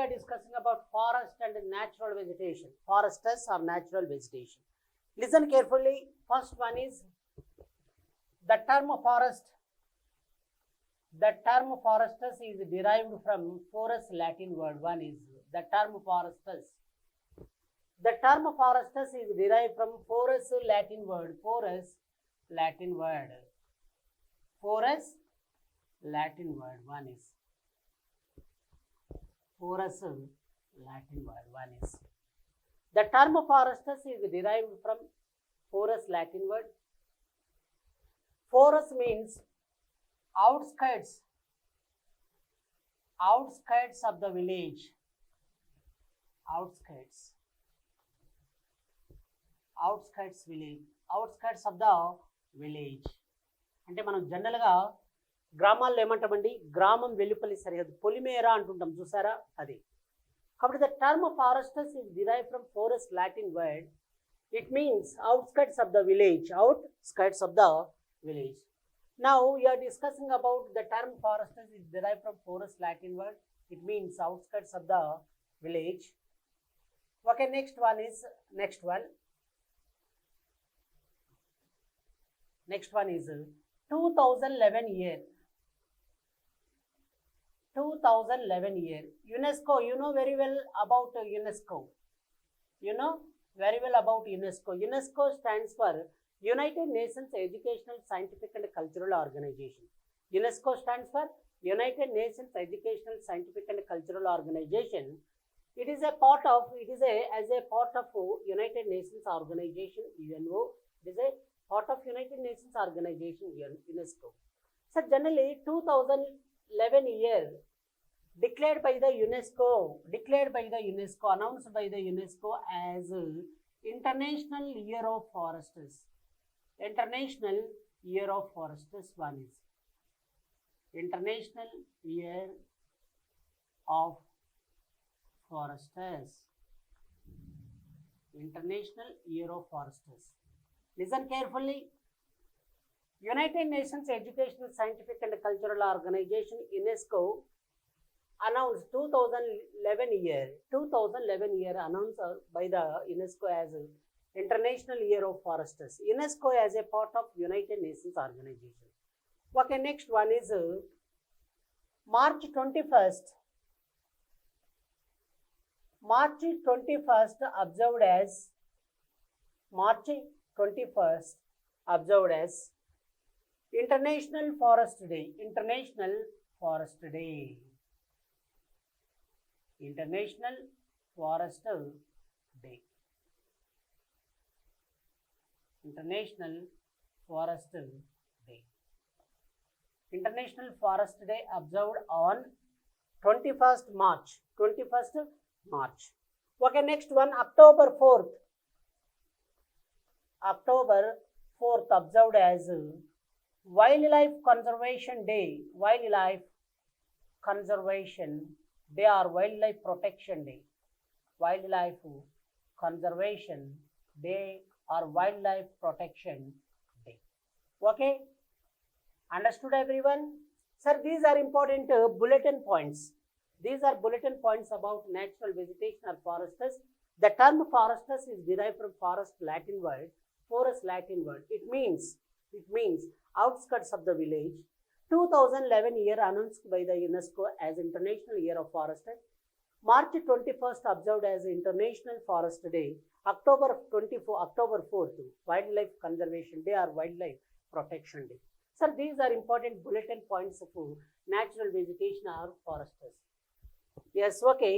we are discussing about forest and natural vegetation. Forests or natural vegetation. Listen carefully. First one is the term forest. The term forestus is derived from forest Latin word. One is the term forestus. The term forestus is derived from forest Latin word. Forest Latin word. Forest Latin word. One is forest Latin word. One is the term forestus is derived from forest Latin word. Forest means outskirts of the village, outskirts of the village. అంటే మనం జనరల్గా గ్రామాల్లో ఏమంటామండి, గ్రామం వెలుపలి సరిహద్దు పొలిమేర అంటుంటాం చూసారా, అది. కాబట్టి the term forestis is derived from forest Latin word. It means outskirts of the village, outskirts of the village. Now we are discussing about the term forestus is derived from forest Latin word. It means outskirts of the village. Okay, next one is next one is 2011 year. 2011 year. UNESCO, you know very well about UNESCO. You know very well about UNESCO. UNESCO stands for United Nations Educational, Scientific and Cultural Organization. UNESCO stands for United Nations Educational, Scientific and Cultural Organization. It is a part of United Nations Organization, UNO. It is a part of United Nations Organization, UNESCO. So generally 2011 year declared by the UNESCO, announced by the UNESCO as International Year of Forests. International Year of Forests. One is International Year of Forests. International Year of Forests. Listen carefully. United Nations Educational, Scientific and Cultural Organization, UNESCO, announced 2011 year announced by the UNESCO as International Year of Forests. UNESCO as a part of United Nations Organization. Okay, next one is March 21st. March 21st observed as International Forest Day. International Forest Day. International Forest Day. International Forest Day. International Forest Day observed on 21st March. Okay, next one, October 4th. October 4th observed as Wildlife Conservation Day. Wildlife Conservation Day or Wildlife Protection Day. Wildlife Conservation Day or Wildlife Protection Day. Okay, understood everyone? Sir, these are important bulletin points. These are bulletin points about natural vegetation or forests. The term forestus is derived from forest Latin word. It means outskirts of the village. 2011 year announced by the UNESCO as International Year of Forest. March 21st observed as International Forest Day. October 4th, Wildlife Conservation Day or Wildlife Protection Day. Sir, these are important bulletin points of natural vegetation or forests. Yes, okay.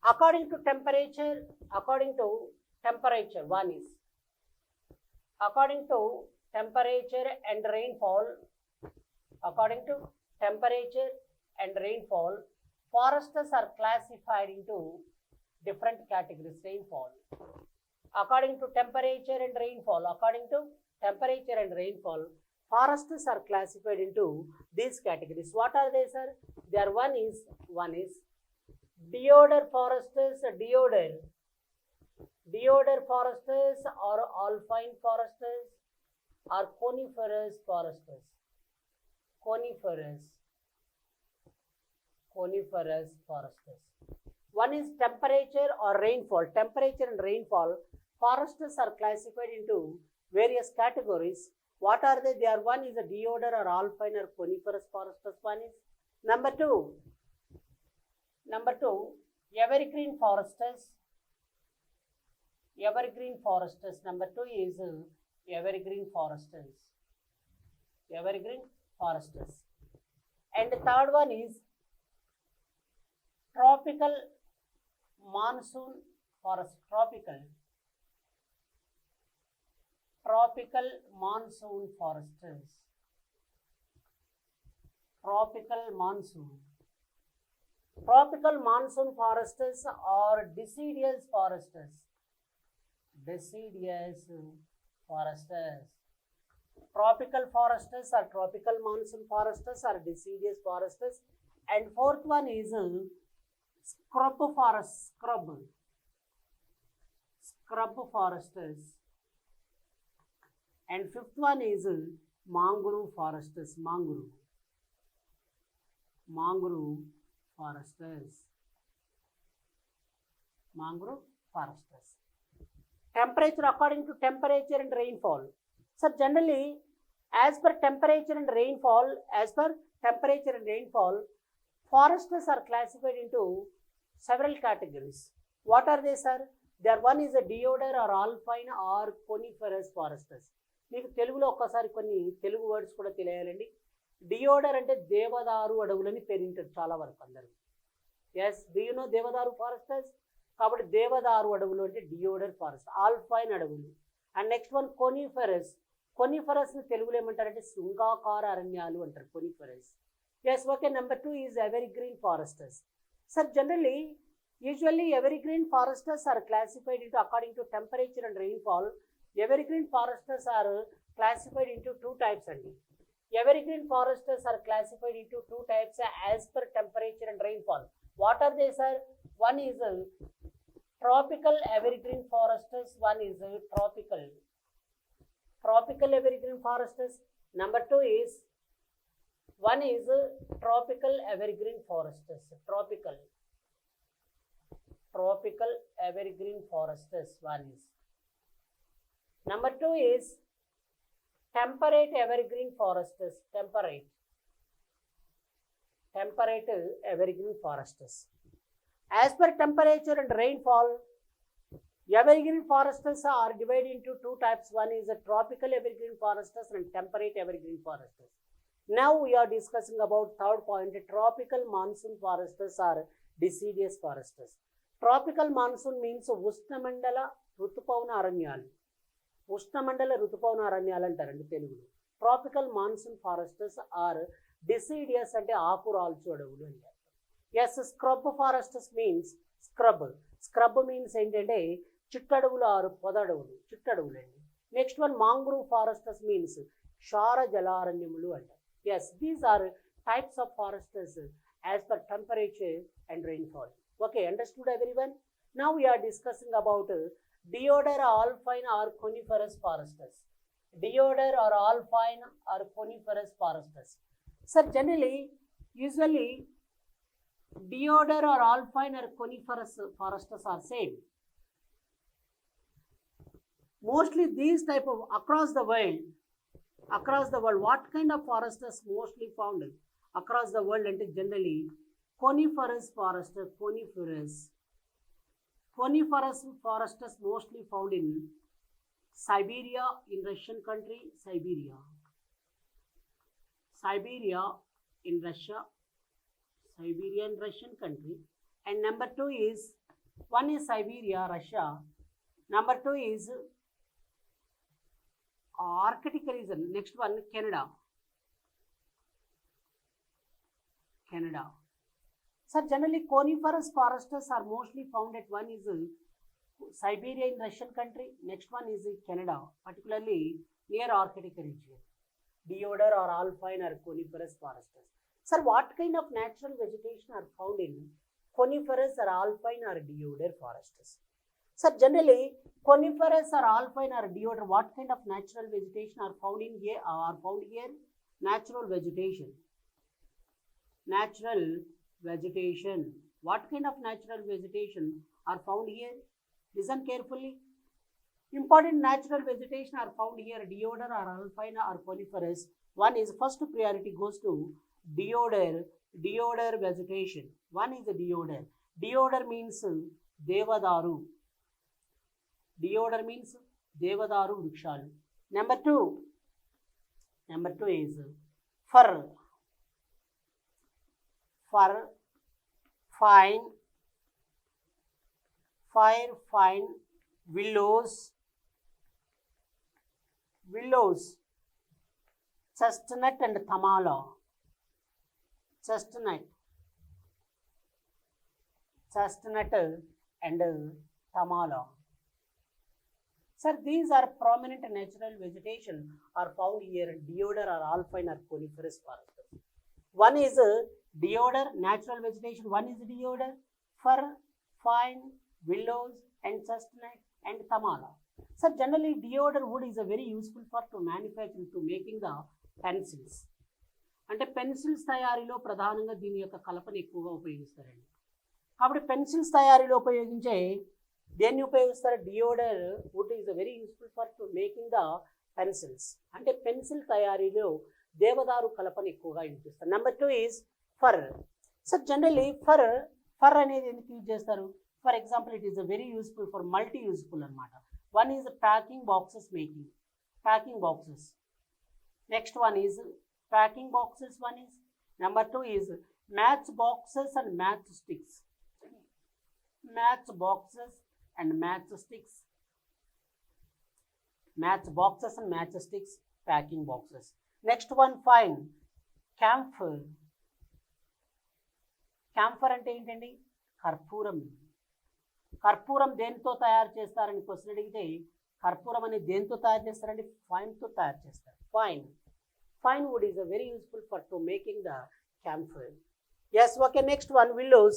According to temperature, one is according to temperature and rainfall. According to temperature and rainfall, forests are classified into different categories. Rainfall. According to temperature and rainfall, forests are classified into these categories. What are they, sir? There one is deodar forests, deodar forests or alpine forests or coniferous forests. coniferous forests. One is temperature or rainfall. Temperature and rainfall. Forests are classified into various categories. What are they? They are, one is a deodar or alpine or coniferous forests. One is number two, evergreen forests. Evergreen forests. Number two is evergreen forests. Evergreen forests. And the third one is tropical monsoon forest. Tropical monsoon forests. Tropical monsoon forests are deciduous forests. Deciduous forests. Tropical forests are tropical monsoon forests or deciduous forests. And fourth one is scrub forests. Scrub forests. And fifth one is mangrove forests. Mangrove forests. Mangrove forests. Temperature, according to temperature and rainfall. So generally, as per temperature and rainfall, forests are classified into several categories. What are they, sir? There one is a deodar or alpine or coniferous forests. మీకు తెలుగులో ఒక్కసారి కొన్ని Telugu words కూడా తెలియాలండి. డియోడర్ అంటే దేవదారు అడవులని పేరింటారు చాలా వరకు అందరూ. Yes, do you know devadaru foresters? కాబట్టి దేవదారు అడవులు అంటే డియోడర్ ఫారెస్ట్, ఆల్పైన్ అడవులు. అండ్ నెక్స్ట్ వన్ కొనిఫరస్ని తెలుగులో ఏమంటారంటే శృంగాకార అరణ్యాలు అంటారు, coniferous. Yes, okay. Number two is evergreen forests. Sir, generally, usually evergreen forests are classified into according to temperature and rainfall. Evergreen forests are classified into two types అండి. Evergreen forests are classified into two types as per temperature and rainfall. What are they, sir? One is tropical evergreen forests. One is tropical evergreen forests. Number two is one is tropical evergreen forests. Tropical evergreen forests. One is. Number two is temperate evergreen forests. Temperate evergreen forests. As per temperature and rainfall, evergreen forests are divided into two types. One is a tropical evergreen forests and temperate evergreen forests. Now we are discussing about third point. Tropical monsoon forests are deciduous forests. Tropical monsoon means ఉష్ణమండల ఋతుపవన అరణ్యాలు. ఉష్ణమండల ఋతుపవన అరణ్యాలు అంటారండి తెలుగులో. Tropical monsoon forests are deciduous అంటే ఆకురాల్చు అడవులు అంటారు. Yes, scrub forests means scrub means ఏంటంటే చిట్టడవులు ఆరు పొదడవులు, చిట్టడవులు అండి. Next one mangrove forests means క్షార జలారణ్యములు అంటారు. Yes, these are types of forests as per temperature and rainfall. Okay, understood everyone? Now we are discussing about deodar, alpine or coniferous forests. Deodar or alpine or coniferous forests. Sir, generally, usually deodar or alpine or coniferous forests are same. Mostly these type of across the world, what kind of forests mostly found across the world? And generally coniferous forests. Coniferous forests mostly found in Siberia, in Russian country, Siberia in Russian country. And number two is, one is Siberia, Russia. Number two is Arctic region. Next one, Canada. So generally coniferous forests are mostly found at, one is Siberia in Russian country, next one is Canada, particularly near Arctic region. Deodar or alpine or coniferous forests. Sir, what kind of natural vegetation are found in coniferous or alpine or deodar forests? Sir, generally coniferous or alpine or deodar, what kind of natural vegetation are found here? Natural vegetation. Natural vegetation. What kind of natural vegetation are found here? Listen carefully. Important natural vegetation are found here. Deodar or alpine or coniferous. One is first priority goes to deodar vegetation. One is deodar. Deodar means devadaru. Deodar means devadaru vrikshalu. Number two is fir. Fir, fine, willows, chestnut and thamala. Chestnut and thamala. Sir, these are prominent natural vegetation are found here in deodar or alpine or coniferous forests. One is deodar, natural vegetation. One is deodar, fir, fine, willows and chestnut and thamala. Sir, generally deodar wood is a very useful for to manufacture to making the pencils. అంటే pencils తయారీలో ప్రధానంగా దీని యొక్క కలపను ఎక్కువగా ఉపయోగిస్తారండి. కాబట్టి pencils తయారీలో ఉపయోగించే దేన్ని ఉపయోగిస్తారు? Deodar wood is very useful for to making the pencils. అంటే పెన్సిల్ తయారీలో దేవదారు కలపను ఎక్కువగా యూజ్ చేస్తారు. Number two is fir. So generally fir అనేది ఎందుకు యూజ్ చేస్తారు? For example it is very useful for multi useful అనమాట. One is packing boxes making, packing boxes. Next one is packing boxes. One is number two is match boxes and matchsticks. Match boxes and matchsticks. Match boxes and matchsticks, packing boxes. Next one, fine. Camphor. Camphor అంటే ఏంటండి? కర్పూరం. కర్పూరం దేనితో తయారు చేస్తారని question అడిగితే కర్పూరం అనేది దేనితో తయారు చేస్తారండి? ఫైన్తో తయారు చేస్తారు. Fine wood is a very useful for to making the camphor. Yes, okay. Next one, willows.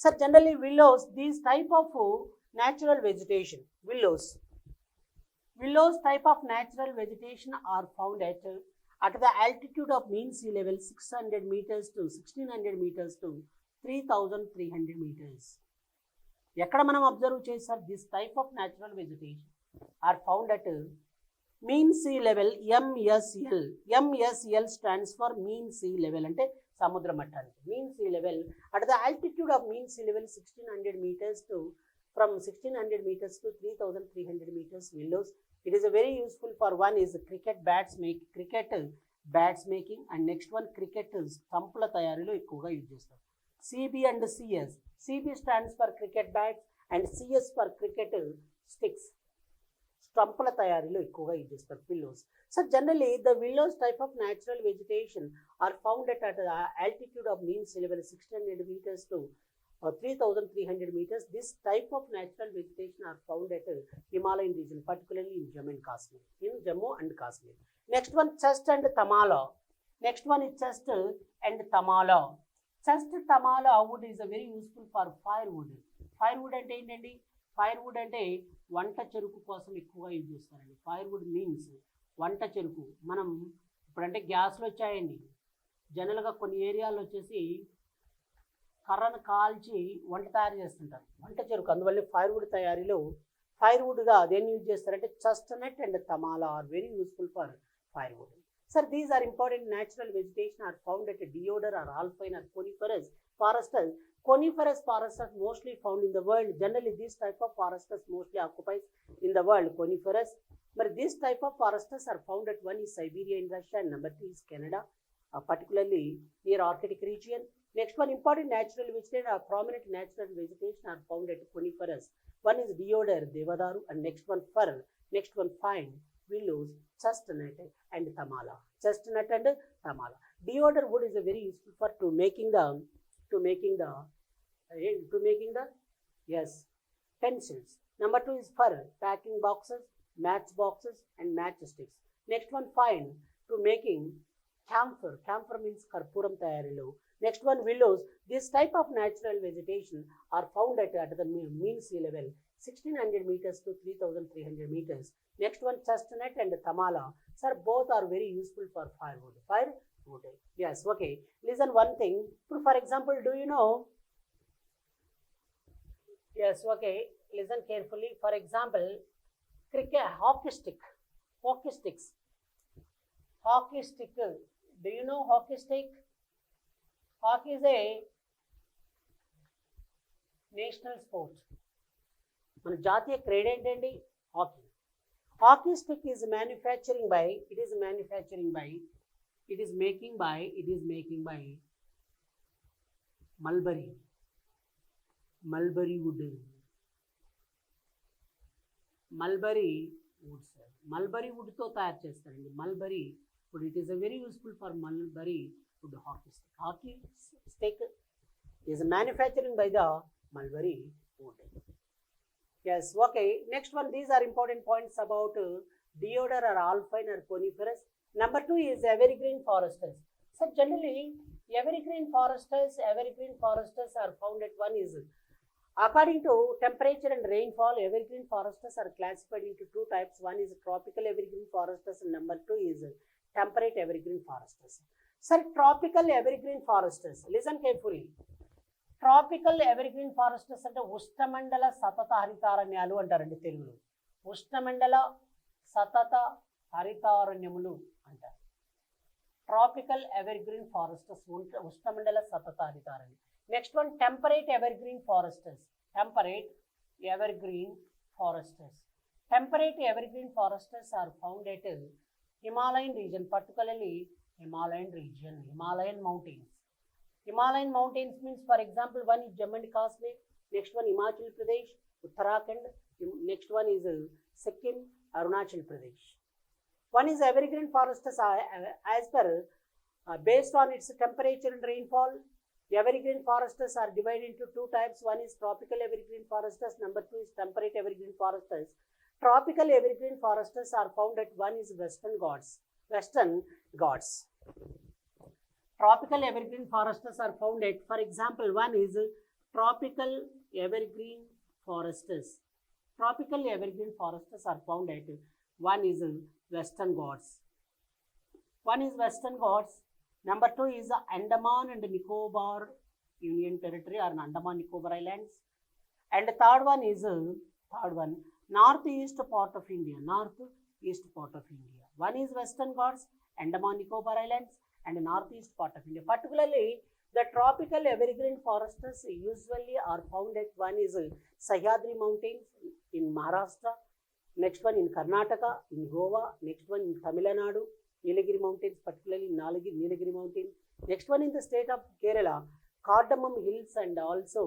Sir, generally willows, these type of natural vegetation. Willows type of natural vegetation are found at the altitude of mean sea level 600 meters to 1600 meters to 3300 meters. ఎక్కడ మనం observe చేశారు? This type of natural vegetation are found at mean sea level, MSL. MSL stands for mean sea level అంటే సముద్ర మట్టానికి. mean sea level at the altitude of mean sea level 1600 meters to from 1600 meters to 3300 meters willows. It is a very useful for one is cricket bats making and next one cricket స్టంపుల తయారీలో ఎక్కువగా use చేస్తారు. CB and CS. CB stands for cricket bats and CS for cricket sticks. స్టంపుల తయారీలో ఎక్కువగా use చేస్తారు willows. So generally the willows type of natural vegetation are found at altitude of mean sea level 600 meters to 3300 meters. This type of natural vegetation are found at Himalayan region, particularly in Jammu and Kashmir. Next one, chest and tamala. Next one is chest and tamala. Chest tamala wood is a very useful for firewood. Firewood అంటే ఏంటండి? Firewood అంటే వంట చెరుకు కోసం ఎక్కువగా use చేస్తారండి. Firewood means వంట చెరుకు. మనం ఇప్పుడంటే గ్యాస్లు వచ్చాయండి. జనరల్గా కొన్ని ఏరియాల్లో వచ్చేసి కర్రను కాల్చి వంట తయారు చేస్తుంటారు, వంట చెరుకు. అందువల్ల ఫైర్వుడ్ తయారీలో ఫైర్వుడ్గా దేన్ని యూజ్ చేస్తారంటే chestnut and tamala are very useful for firewood. Sir, these are important natural vegetation are found at deodar or alpine or coniferous forests. Coniferous forests are mostly found in the world. Generally, this type of forests mostly occupies in the world. Coniferous, but this type of forests are found at one is Siberia in Russia and number two is Canada, particularly near Arctic region. Next one, important natural vegetation or prominent natural vegetation are found at coniferous. One is deodar, devadaru, and next one fir. Next one fine, willows, chestnut and tamala. Chestnut and tamala. Deodar wood is a very useful for to making the yes pencils. Number two is fir, packing boxes, match boxes and matchsticks. Next one fine, to making camphor. Camphor means karpuram tayarilo. Next one willows. This type of natural vegetation are found at the mean sea level 1600 meters to 3300 meters. Next one chestnut and tamala. Sir, both are very useful for firewood. wood. Yes, okay. Listen one thing. For example, do you know? Yes, okay. Listen carefully. For example, cricket, hockey stick, hockey sticks, hockey stick. Do you know hockey stick? Hockey is a national sport. మన జాతీయ క్రీడ ఏంటండి? Hockey. Hockey stick is manufacturing by it is making by mulberry wood. Mulberry వుడ్తో తయారు చేస్తారండి. Mulberry wood, it is very useful for mulberry wood hockey stick is manufacturing by the mulberry wood. Yes, okay. Next one, these are important points about deodar or alpine or coniferous. Number 2 is evergreen foresters. So generally, evergreen foresters are found at one is according to temperature and rainfall. Evergreen foresters are classified into two types. One is tropical evergreen foresters and number 2 is temperate evergreen foresters. Sir, tropical evergreen foresters, listen carefully. Tropical evergreen foresters అంటే ఉష్ణమండల సతత హరితారణ్యాలు అంటారండి తెలుగులో. ఉష్ణమండల సతత హరితారణ్యములు అంటారు. Tropical evergreen foresters, ఉష్ణమండల సతత హరితారణ్యం. Next one temperate evergreen foresters. Temperate evergreen foresters are found at Himalayan region, particularly Himalayan mountains. Himalayan mountains means, for example, one is Jammu and Kashmir, next one Himachal Pradesh, Uttarakhand, next one is Sikkim, Arunachal Pradesh. One is evergreen forests as per based on its temperature and rainfall. The evergreen forests are divided into two types. One is tropical evergreen forests, number 2 is temperate evergreen forests. Tropical evergreen forests are found at one is Western Ghats. Tropical evergreen forests are found at, for example, one is tropical evergreen forests. Tropical evergreen forests are found at one is Western Ghats. Number 2 is Andaman and Nicobar Union Territory or Andaman Nicobar Islands. And the third one northeast part of India. One is Western Ghats, Andaman Nicobar Islands, and northeast part of India. Particularly, the tropical evergreen forests usually are found at one is Sahyadri Mountains in Maharashtra, next one in Karnataka, in Goa, next one in Tamil Nadu, Nilagiri Mountains, particularly Nilagiri Mountains, next one in the state of Kerala, Cardamom Hills and also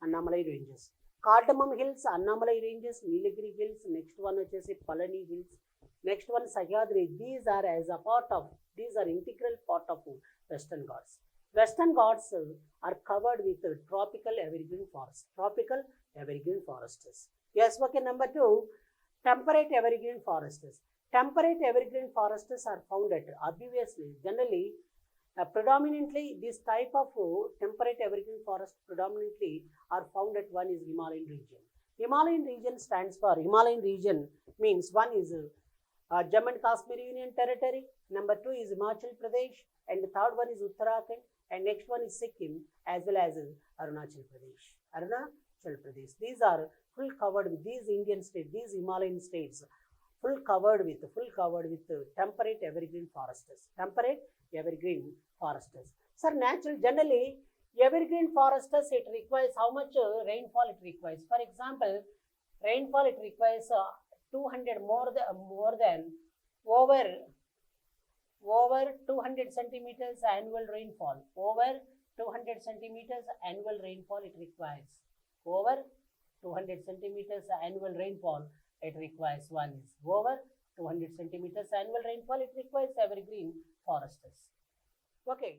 Annamalai Ranges. Cardamom Hills, Annamalai Ranges, Nilagiri Hills, next one is Palani Hills, next one Sahyadri. These are integral part of Western Ghats. Western Ghats are covered with tropical evergreen forests. Yes, okay. Number 2, temperate evergreen forests. Temperate evergreen forests are found at, obviously, generally, predominantly this type of temperate evergreen forest predominantly are found at one is Himalayan region. Himalayan region stands for, Himalayan region means one is Jammu and Kashmir Union Territory, number 2 is Himachal Pradesh, and the third one is Uttarakhand, and next one is Sikkim as well as Arunachal Pradesh. These are full covered with these Indian states, these Himalayan states, full covered with temperate evergreen forests. Sir, generally evergreen forests, it requires how much rainfall it requires. For example, rainfall it requires 200 more than over 200 centimeters annual rainfall. Over 200 centimeters annual rainfall it requires. Over 200 centimeters annual rainfall it requires. One is over 200 centimeters annual rainfall it requires evergreen forests. Okay.